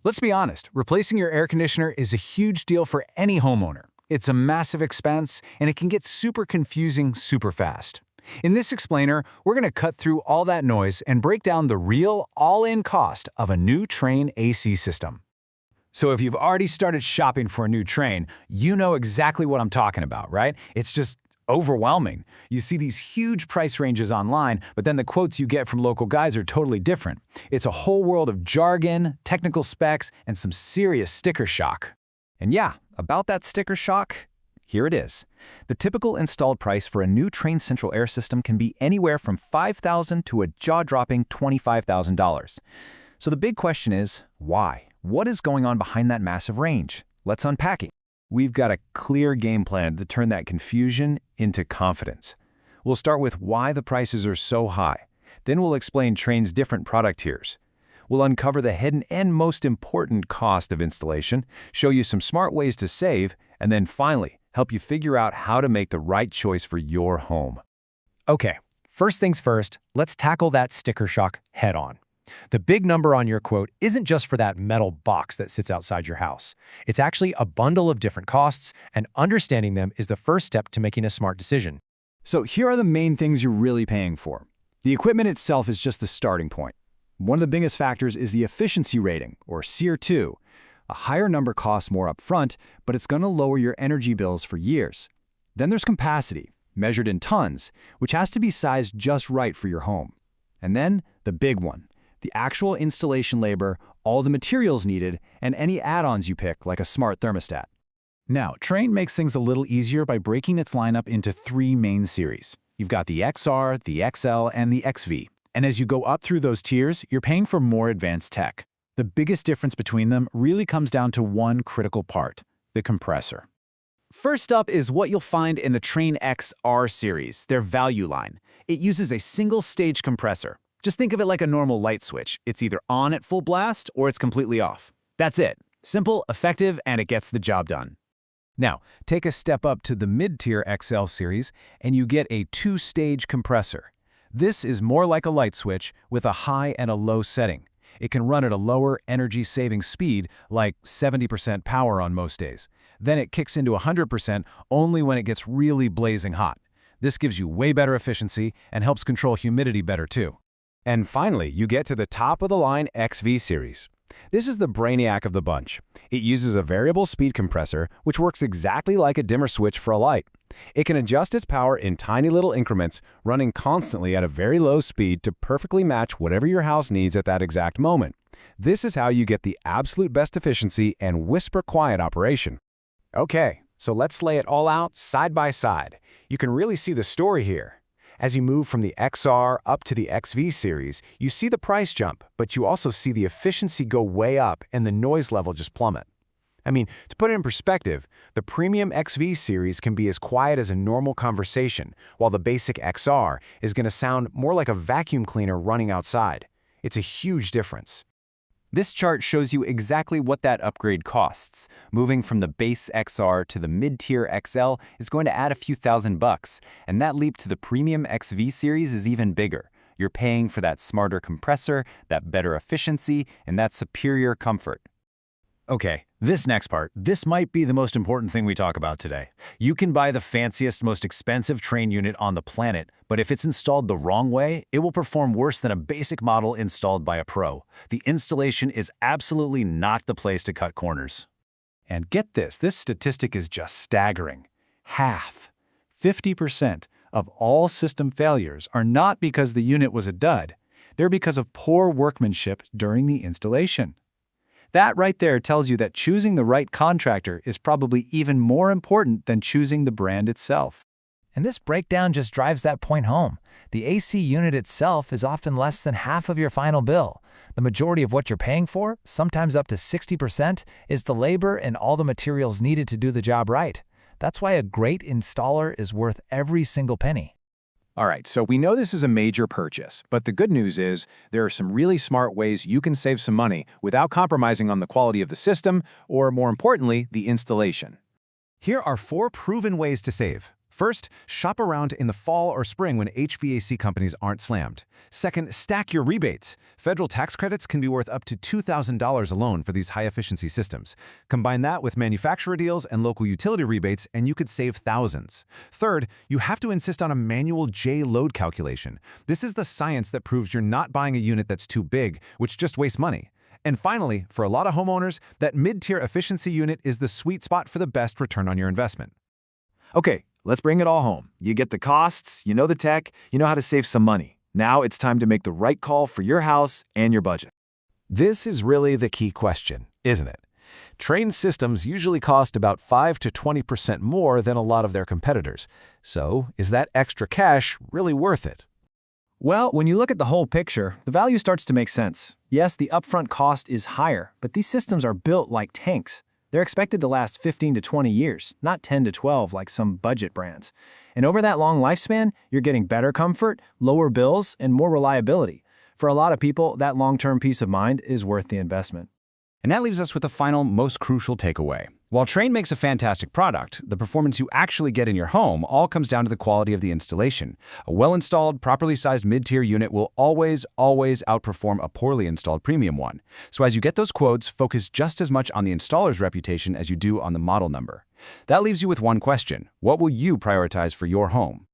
Let's be honest, replacing your air conditioner is a huge deal for any homeowner. It's a massive expense, and it can get super confusing super fast. In this explainer, we're going to cut through all that noise and break down the real, all-in cost of a new Trane AC system. So if you've already started shopping for a new Trane, you know exactly what I'm talking about, right? It's just overwhelming. You see these huge price ranges online, but then the quotes you get from local guys are totally different. It's a whole world of jargon, technical specs, and some serious sticker shock. And yeah, about that sticker shock, here it is. The typical installed price for a new Trane central air system can be anywhere from $5,000 to a jaw-dropping $25,000. So the big question is, why? What is going on behind that massive range? Let's unpack it. We've got a clear game plan to turn that confusion into confidence. We'll start with why the prices are so high. Then we'll explain Trane's different product tiers. We'll uncover the hidden and most important cost of installation, show you some smart ways to save, and then finally, help you figure out how to make the right choice for your home. Okay, first things first, let's tackle that sticker shock head on. The big number on your quote isn't just for that metal box that sits outside your house. It's actually a bundle of different costs, and understanding them is the first step to making a smart decision. So here are the main things you're really paying for. The equipment itself is just the starting point. One of the biggest factors is the efficiency rating, or SEER2. A higher number costs more upfront, but it's going to lower your energy bills for years. Then there's capacity, measured in tons, which has to be sized just right for your home. And then the big one, the actual installation labor, all the materials needed, and any add-ons you pick, like a smart thermostat. Now, Trane makes things a little easier by breaking its lineup into three main series. You've got the XR, the XL, and the XV. And as you go up through those tiers, you're paying for more advanced tech. The biggest difference between them really comes down to one critical part, the compressor. First up is what you'll find in the Trane XR series, their value line. It uses a single-stage compressor. Just think of it like a normal light switch. It's either on at full blast or it's completely off. That's it. Simple, effective, and it gets the job done. Now, take a step up to the mid-tier XL series, and you get a two-stage compressor. This is more like a light switch with a high and a low setting. It can run at a lower energy-saving speed, like 70% power on most days. Then it kicks into 100% only when it gets really blazing hot. This gives you way better efficiency and helps control humidity better too. And finally, you get to the top-of-the-line XV series. This is the brainiac of the bunch. It uses a variable speed compressor, which works exactly like a dimmer switch for a light. It can adjust its power in tiny little increments, running constantly at a very low speed to perfectly match whatever your house needs at that exact moment. This is how you get the absolute best efficiency and whisper-quiet operation. Okay, so let's lay it all out side by side. You can really see the story here. As you move from the XR up to the XV series, you see the price jump, but you also see the efficiency go way up and the noise level just plummet. I mean, to put it in perspective, the premium XV series can be as quiet as a normal conversation, while the basic XR is going to sound more like a vacuum cleaner running outside. It's a huge difference. This chart shows you exactly what that upgrade costs. Moving from the base XR to the mid-tier XL is going to add a few $1,000, and that leap to the premium XV series is even bigger. You're paying for that smarter compressor, that better efficiency, and that superior comfort. Okay, this next part, this might be the most important thing we talk about today. You can buy the fanciest, most expensive Trane unit on the planet, but if it's installed the wrong way, it will perform worse than a basic model installed by a pro. The installation is absolutely not the place to cut corners. And get this statistic is just staggering. Half, 50% of all system failures are not because the unit was a dud. They're because of poor workmanship during the installation. That right there tells you that choosing the right contractor is probably even more important than choosing the brand itself. And this breakdown just drives that point home. The AC unit itself is often less than half of your final bill. The majority of what you're paying for, sometimes up to 60%, is the labor and all the materials needed to do the job right. That's why a great installer is worth every single penny. All right, so we know this is a major purchase, but the good news is there are some really smart ways you can save some money without compromising on the quality of the system or, more importantly, the installation. Here are 4 proven ways to save. First, shop around in the fall or spring when HVAC companies aren't slammed. Second, stack your rebates. Federal tax credits can be worth up to $2,000 alone for these high-efficiency systems. Combine that with manufacturer deals and local utility rebates, and you could save thousands. Third, you have to insist on a manual J-load calculation. This is the science that proves you're not buying a unit that's too big, which just wastes money. And finally, for a lot of homeowners, that mid-tier efficiency unit is the sweet spot for the best return on your investment. Okay, let's bring it all home. You get the costs, you know the tech, you know how to save some money. Now it's time to make the right call for your house and your budget. This is really the key question, isn't it? Trane systems usually cost about 5 to 20% more than a lot of their competitors. So, is that extra cash really worth it? Well, when you look at the whole picture, the value starts to make sense. Yes, the upfront cost is higher, but these systems are built like tanks. They're expected to last 15 to 20 years, not 10 to 12 like some budget brands. And over that long lifespan, you're getting better comfort, lower bills, and more reliability. For a lot of people, that long-term peace of mind is worth the investment. And that leaves us with the final, most crucial takeaway. While Trane makes a fantastic product, the performance you actually get in your home all comes down to the quality of the installation. A well-installed, properly sized mid-tier unit will always outperform a poorly installed premium one. So as you get those quotes, focus just as much on the installer's reputation as you do on the model number. That leaves you with one question. What will you prioritize for your home?